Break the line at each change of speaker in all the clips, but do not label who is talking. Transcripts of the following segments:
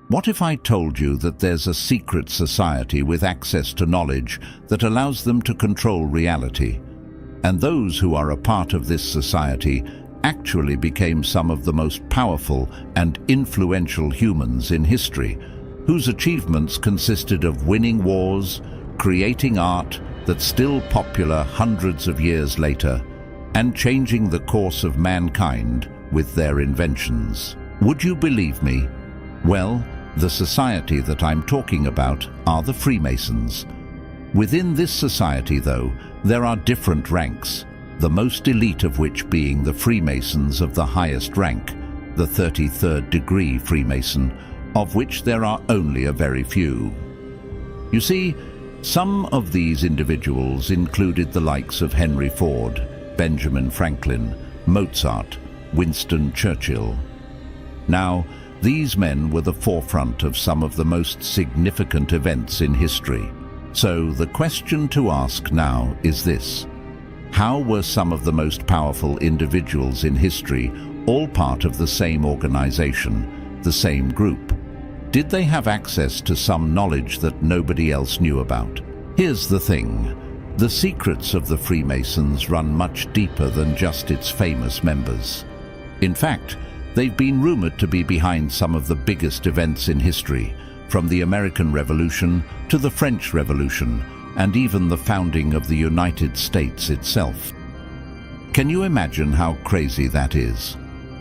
What if I told you that there's a secret society with access to knowledge that allows them to control reality? And those who are a part of this society actually became some of the most powerful and influential humans in history, whose achievements consisted of winning wars, creating art that's still popular hundreds of years later, and changing the course of mankind with their inventions. Would you believe me? Well, the society that I'm talking about are the Freemasons. Within this society, though, there are different ranks, the most elite of which being the Freemasons of the highest rank, the 33rd degree Freemason, of which there are only a very few. You see, some of these individuals included the likes of Henry Ford, Benjamin Franklin, Mozart, Winston Churchill. Now, these men were the forefront of some of the most significant events in history. So the question to ask now is this: how were some of the most powerful individuals in history all part of the same organization, the same group? Did they have access to some knowledge that nobody else knew about? Here's the thing. The secrets of the Freemasons run much deeper than just its famous members. In fact, they've been rumored to be behind some of the biggest events in history, from the American Revolution to the French Revolution, and even the founding of the United States itself. Can you imagine how crazy that is?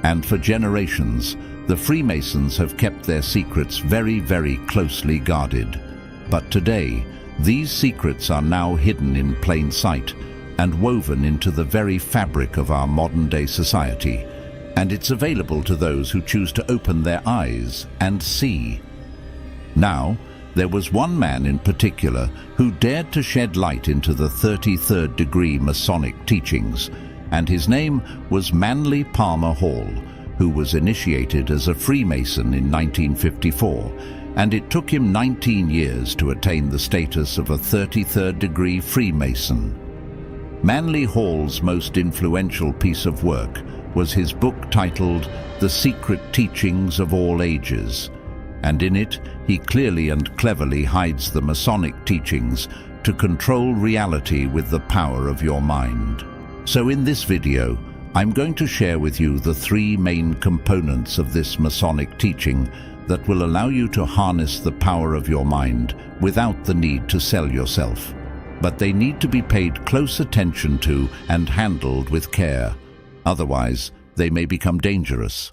And for generations, the Freemasons have kept their secrets very, very closely guarded. But today, these secrets are now hidden in plain sight and woven into the very fabric of our modern-day society. And it's available to those who choose to open their eyes and see. Now, there was one man in particular who dared to shed light into the 33rd degree Masonic teachings, and his name was Manly Palmer Hall, who was initiated as a Freemason in 1954, and it took him 19 years to attain the status of a 33rd degree Freemason. Manly Hall's most influential piece of work was his book titled The Secret Teachings of All Ages, and in it he clearly and cleverly hides the Masonic teachings to control reality with the power of your mind. So in this video, I'm going to share with you the three main components of this Masonic teaching that will allow you to harness the power of your mind without the need to sell yourself. But they need to be paid close attention to and handled with care. Otherwise, they may become dangerous.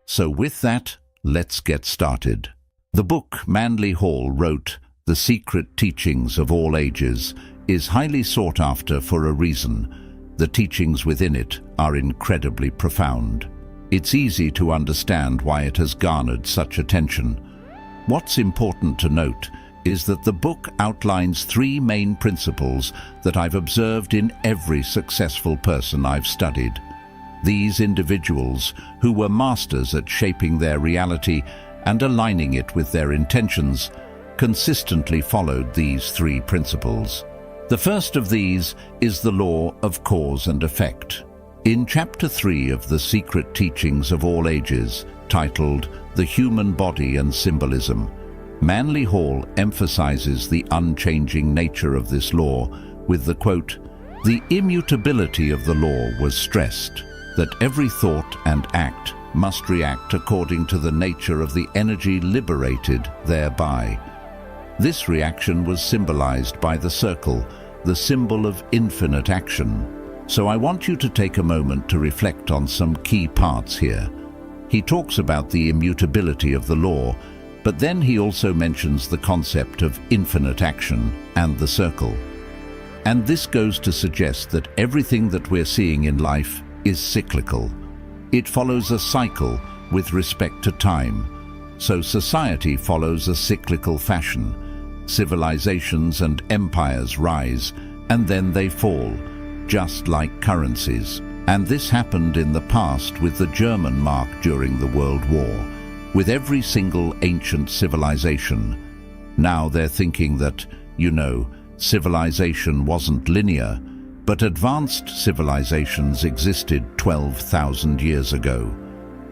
So with that, let's get started. The book Manly Hall wrote, The Secret Teachings of All Ages, is highly sought after for a reason. The teachings within it are incredibly profound. It's easy to understand why it has garnered such attention. What's important to note is that the book outlines three main principles that I've observed in every successful person I've studied. These individuals, who were masters at shaping their reality and aligning it with their intentions, consistently followed these three principles. The first of these is the law of cause and effect. In Chapter 3 of The Secret Teachings of All Ages, titled The Human Body and Symbolism, Manly Hall emphasizes the unchanging nature of this law with the quote, "The immutability of the law was stressed, that every thought and act must react according to the nature of the energy liberated thereby. This reaction was symbolized by the circle, the symbol of infinite action." So I want you to take a moment to reflect on some key parts here. He talks about the immutability of the law, but then he also mentions the concept of infinite action and the circle. And this goes to suggest that everything that we're seeing in life is cyclical. It follows a cycle with respect to time. So society follows a cyclical fashion. Civilizations and empires rise, and then they fall, just like currencies. And this happened in the past with the German mark during the World War, with every single ancient civilization. Now they're thinking that, civilization wasn't linear, but advanced civilizations existed 12,000 years ago.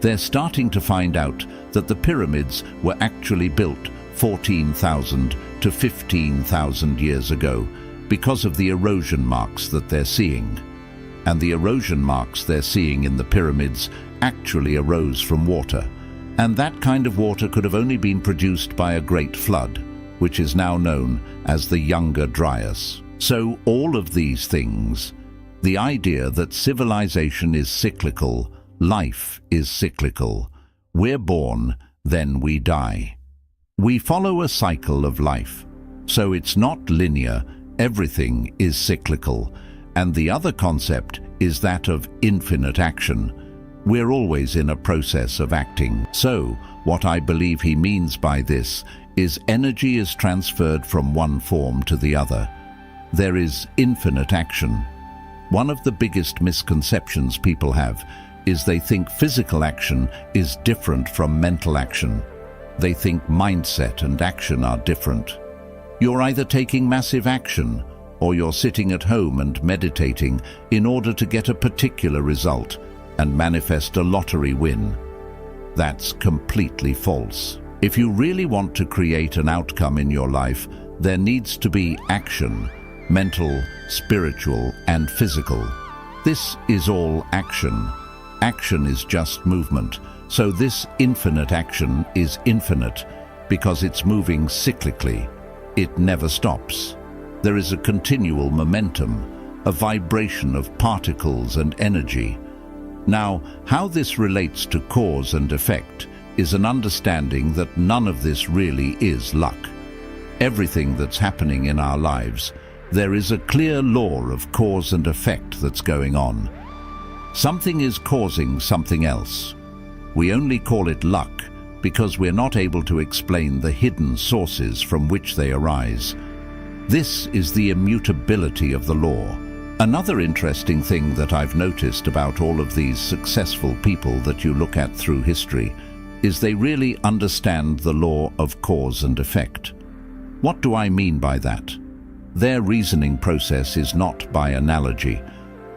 They're starting to find out that the pyramids were actually built 14,000 to 15,000 years ago because of the erosion marks that they're seeing. And the erosion marks they're seeing in the pyramids actually arose from water. And that kind of water could have only been produced by a great flood, which is now known as the Younger Dryas. So all of these things, the idea that civilization is cyclical, life is cyclical, we're born, then we die. We follow a cycle of life, so it's not linear, everything is cyclical. And the other concept is that of infinite action. We're always in a process of acting. So, what I believe he means by this is energy is transferred from one form to the other. There is infinite action. One of the biggest misconceptions people have is they think physical action is different from mental action. They think mindset and action are different. You're either taking massive action or you're sitting at home and meditating in order to get a particular result and manifest a lottery win. That's completely false. If you really want to create an outcome in your life, there needs to be action, mental, spiritual, and physical. This is all action. Action is just movement. So this infinite action is infinite because it's moving cyclically. It never stops. There is a continual momentum, a vibration of particles and energy. Now, how this relates to cause and effect is an understanding that none of this really is luck. Everything that's happening in our lives, there is a clear law of cause and effect that's going on. Something is causing something else. We only call it luck because we're not able to explain the hidden sources from which they arise. This is the immutability of the law. Another interesting thing that I've noticed about all of these successful people that you look at through history is they really understand the law of cause and effect. What do I mean by that? Their reasoning process is not by analogy.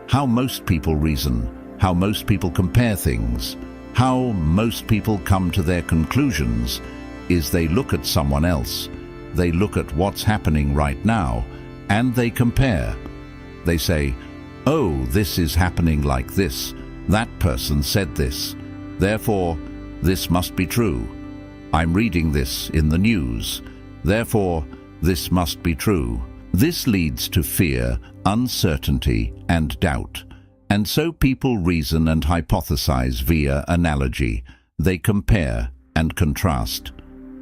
How most people reason, how most people compare things, how most people come to their conclusions is they look at someone else, they look at what's happening right now, and they compare. They say, oh, this is happening like this, that person said this, therefore this must be true. I'm reading this in the news, therefore this must be true. This leads to fear, uncertainty, and doubt. And so people reason and hypothesize via analogy. They compare and contrast.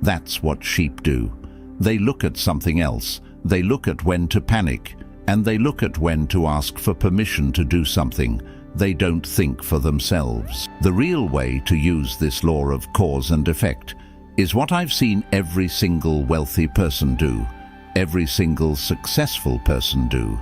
That's what sheep do. They look at something else. They look at when to panic, and they look at when to ask for permission to do something. They don't think for themselves. The real way to use this law of cause and effect is what I've seen every single wealthy person do, every single successful person do.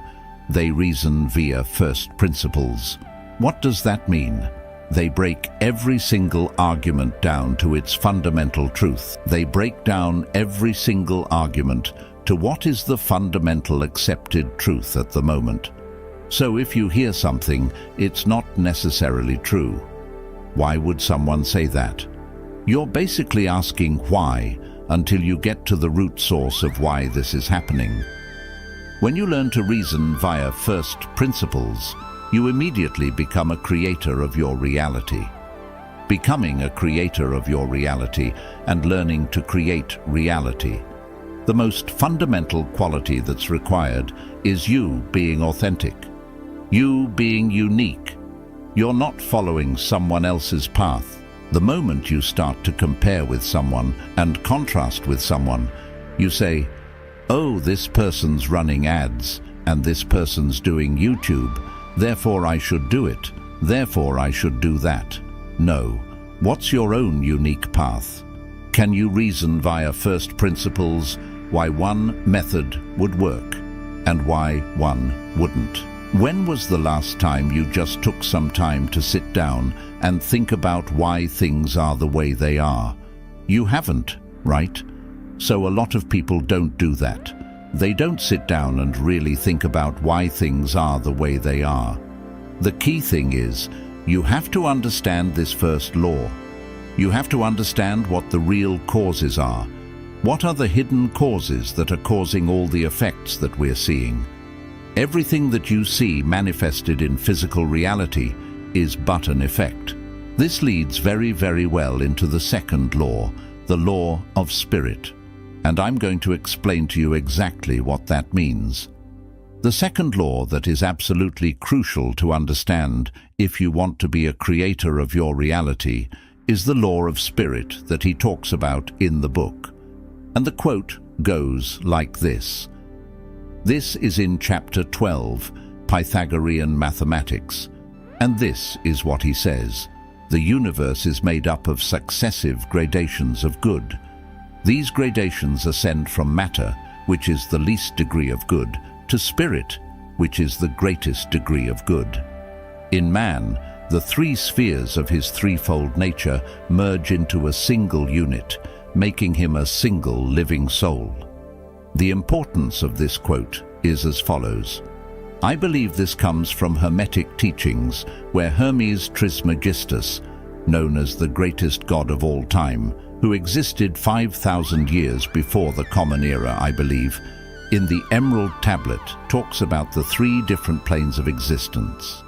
They reason via first principles. What does that mean? They break every single argument down to its fundamental truth. They break down every single argument to what is the fundamental accepted truth at the moment. So if you hear something, it's not necessarily true. Why would someone say that? You're basically asking why until you get to the root source of why this is happening. When you learn to reason via first principles, you immediately become a creator of your reality. Becoming a creator of your reality and learning to create reality. The most fundamental quality that's required is you being authentic. You being unique. You're not following someone else's path. The moment you start to compare with someone and contrast with someone, you say, oh, this person's running ads, and this person's doing YouTube, therefore I should do it, therefore I should do that. No. What's your own unique path? Can you reason via first principles why one method would work and why one wouldn't? When was the last time you just took some time to sit down and think about why things are the way they are? You haven't, right? So a lot of people don't do that. They don't sit down and really think about why things are the way they are. The key thing is, You have to understand this first law. You have to understand what the real causes are. What are the hidden causes that are causing all the effects that we're seeing? Everything that you see manifested in physical reality is but an effect. This leads very, very well into the second law, the law of spirit. And I'm going to explain to you exactly what that means. The second law that is absolutely crucial to understand if you want to be a creator of your reality is the law of spirit that he talks about in the book. And the quote goes like this. This is in chapter 12, Pythagorean Mathematics. And this is what he says. The universe is made up of successive gradations of good. These gradations ascend from matter, which is the least degree of good, to spirit, which is the greatest degree of good. In man, the three spheres of his threefold nature merge into a single unit, making him a single living soul. The importance of this quote is as follows. I believe this comes from Hermetic teachings, where Hermes Trismegistus, known as the greatest god of all time, who existed 5,000 years before the Common Era, I believe, in the Emerald Tablet talks about the three different planes of existence.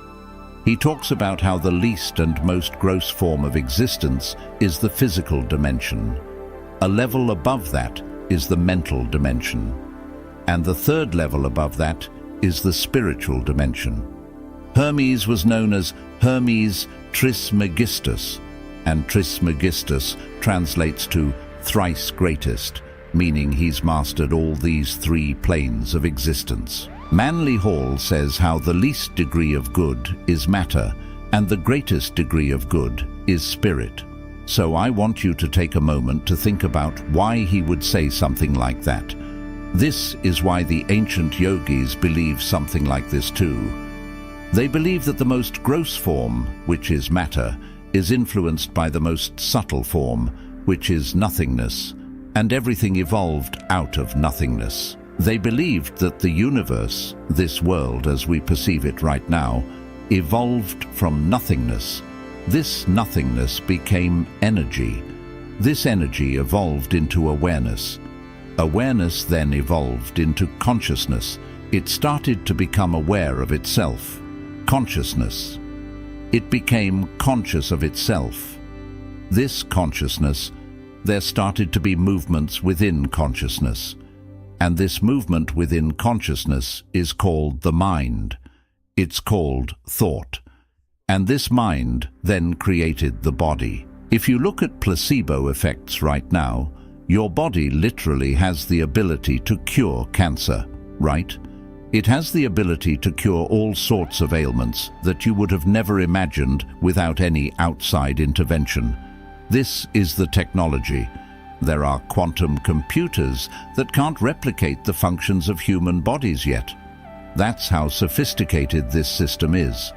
He talks about how the least and most gross form of existence is the physical dimension. A level above that is the mental dimension. And the third level above that is the spiritual dimension. Hermes was known as Hermes Trismegistus, and Trismegistus translates to thrice greatest, meaning he's mastered all these three planes of existence. Manly Hall says how the least degree of good is matter, and the greatest degree of good is spirit. So I want you to take a moment to think about why he would say something like that. This is why the ancient yogis believe something like this too. They believe that the most gross form, which is matter, is influenced by the most subtle form, which is nothingness, and everything evolved out of nothingness. They believed that the universe, this world as we perceive it right now, evolved from nothingness. This nothingness became energy. This energy evolved into awareness. Awareness then evolved into consciousness. It started to become aware of itself. Consciousness. It became conscious of itself. This consciousness, there started to be movements within consciousness. And this movement within consciousness is called the mind. It's called thought. And this mind then created the body. If you look at placebo effects right now, your body literally has the ability to cure cancer, right? It has the ability to cure all sorts of ailments that you would have never imagined without any outside intervention. This is the technology. There are quantum computers that can't replicate the functions of human bodies yet. That's how sophisticated this system is.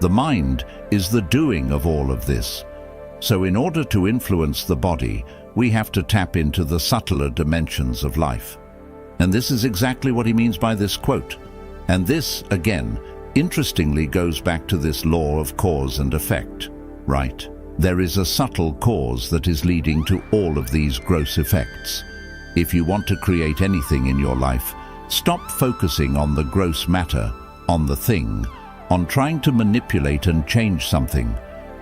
The mind is the doing of all of this. So in order to influence the body, we have to tap into the subtler dimensions of life. And this is exactly what he means by this quote. And this, again, interestingly goes back to this law of cause and effect, right? There is a subtle cause that is leading to all of these gross effects. If you want to create anything in your life, stop focusing on the gross matter, on the thing, on trying to manipulate and change something.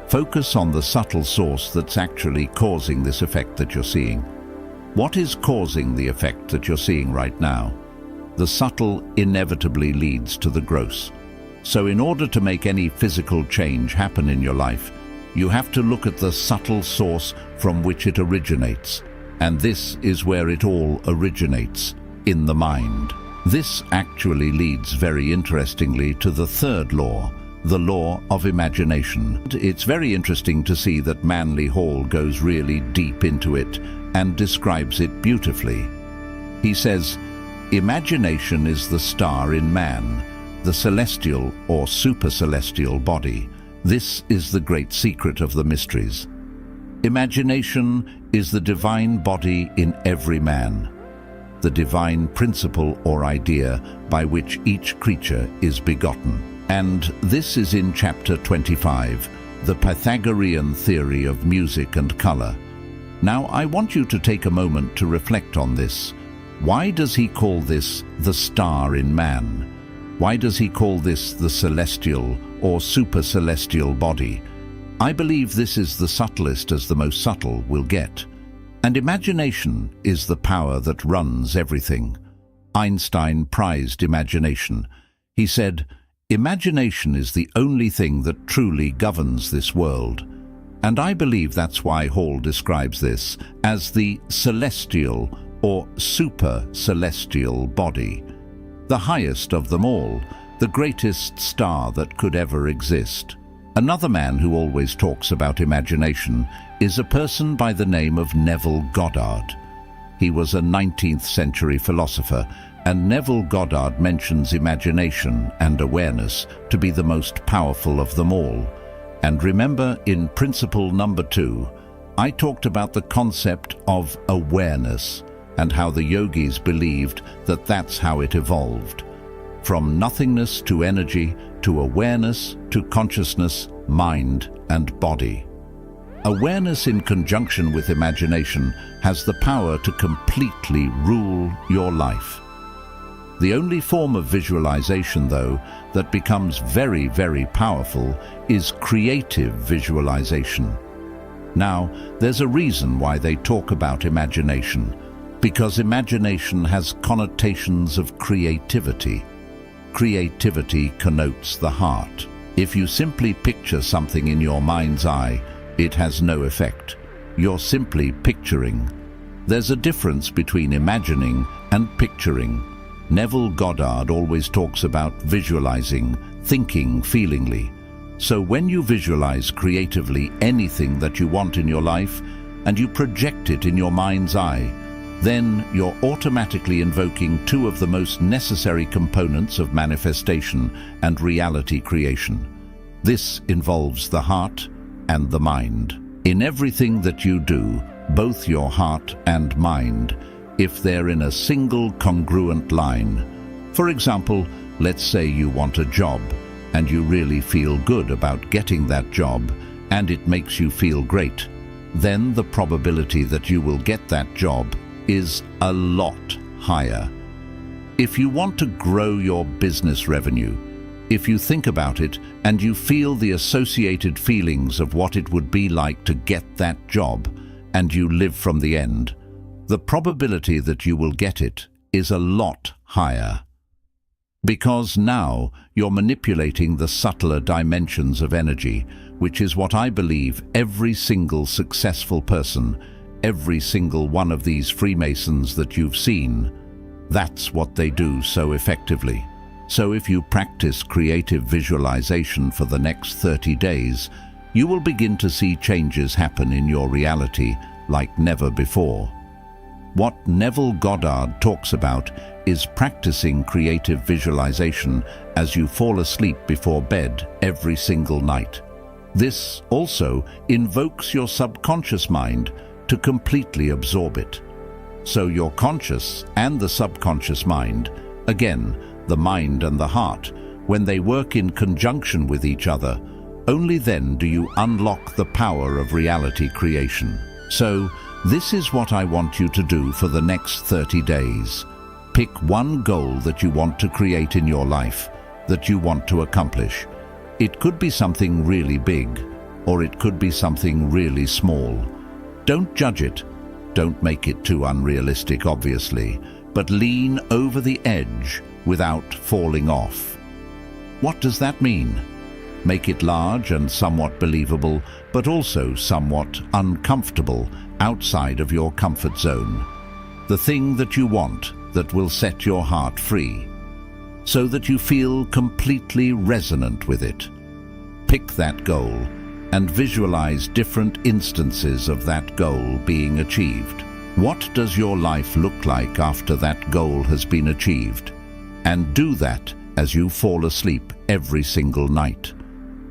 Focus on the subtle source that's actually causing this effect that you're seeing. What is causing the effect that you're seeing right now? The subtle inevitably leads to the gross. So in order to make any physical change happen in your life, you have to look at the subtle source from which it originates. And this is where it all originates, in the mind. This actually leads very interestingly to the third law, the law of imagination. It's very interesting to see that Manly Hall goes really deep into it and describes it beautifully. He says, imagination is the star in man, the celestial or supercelestial body. This is the great secret of the mysteries. Imagination is the divine body in every man, the divine principle or idea by which each creature is begotten. And this is in chapter 25, the Pythagorean theory of music and color. Now, I want you to take a moment to reflect on this. Why does he call this the star in man? Why does he call this the celestial or super-celestial body? I believe this is the subtlest as the most subtle will get. And imagination is the power that runs everything. Einstein prized imagination. He said, "Imagination is the only thing that truly governs this world." And I believe that's why Hall describes this as the celestial or super-celestial body. The highest of them all, the greatest star that could ever exist. Another man who always talks about imagination is a person by the name of Neville Goddard. He was a 19th century philosopher, and Neville Goddard mentions imagination and awareness to be the most powerful of them all. And remember, in principle number 2, I talked about the concept of awareness and how the yogis believed that that's how it evolved. From nothingness to energy, to awareness, to consciousness, mind and body. Awareness in conjunction with imagination has the power to completely rule your life. The only form of visualization, though, that becomes very, very powerful is creative visualization. Now, there's a reason why they talk about imagination, because imagination has connotations of creativity. Creativity connotes the heart. If you simply picture something in your mind's eye, it has no effect. You're simply picturing. There's a difference between imagining and picturing. Neville Goddard always talks about visualizing, thinking feelingly. So when you visualize creatively anything that you want in your life, and you project it in your mind's eye, then you're automatically invoking two of the most necessary components of manifestation and reality creation. This involves the heart and the mind. In everything that you do, both your heart and mind, if they're in a single congruent line. For example, let's say you want a job, and you really feel good about getting that job, and it makes you feel great. Then the probability that you will get that job is a lot higher. If you want to grow your business revenue, if you think about it and you feel the associated feelings of what it would be like to get that job, and you live from the end, the probability that you will get it is a lot higher. Because now you're manipulating the subtler dimensions of energy, which is what I believe every single successful person, every single one of these Freemasons that you've seen, that's what they do so effectively. So if you practice creative visualization for the next 30 days, you will begin to see changes happen in your reality like never before. What Neville Goddard talks about is practicing creative visualization as you fall asleep before bed every single night. This also invokes your subconscious mind to completely absorb it. So your conscious and the subconscious mind, again, the mind and the heart, when they work in conjunction with each other, only then do you unlock the power of reality creation. So, this is what I want you to do for the next 30 days. Pick one goal that you want to create in your life, that you want to accomplish. It could be something really big, or it could be something really small. Don't judge it. Don't make it too unrealistic, obviously, but lean over the edge without falling off. What does that mean? Make it large and somewhat believable, but also somewhat uncomfortable outside of your comfort zone. The thing that you want that will set your heart free, so that you feel completely resonant with it. Pick that goal and visualize different instances of that goal being achieved. What does your life look like after that goal has been achieved? And do that as you fall asleep every single night.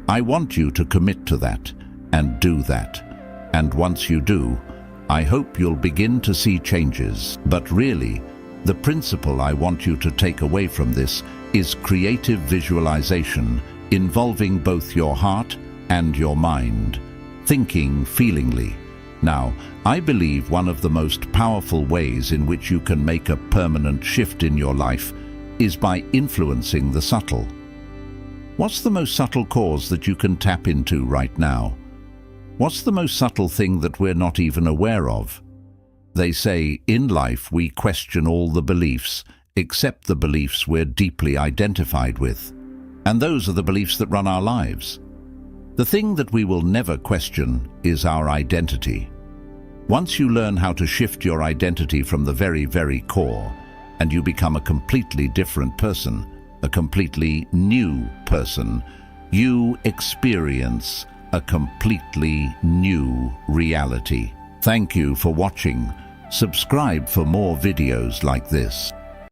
I want you to commit to that and do that. And once you do, I hope you'll begin to see changes. But really, the principle I want you to take away from this is creative visualization involving both your heart and your mind, thinking feelingly. Now, I believe one of the most powerful ways in which you can make a permanent shift in your life is by influencing the subtle. What's the most subtle cause that you can tap into right now? What's the most subtle thing that we're not even aware of? They say, in life we question all the beliefs, except the beliefs we're deeply identified with. And those are the beliefs that run our lives. The thing that we will never question is our identity. Once you learn how to shift your identity from the very, very core, and you become a completely different person, a completely new person, you experience a completely new reality. Thank you for watching. Subscribe for more videos like this.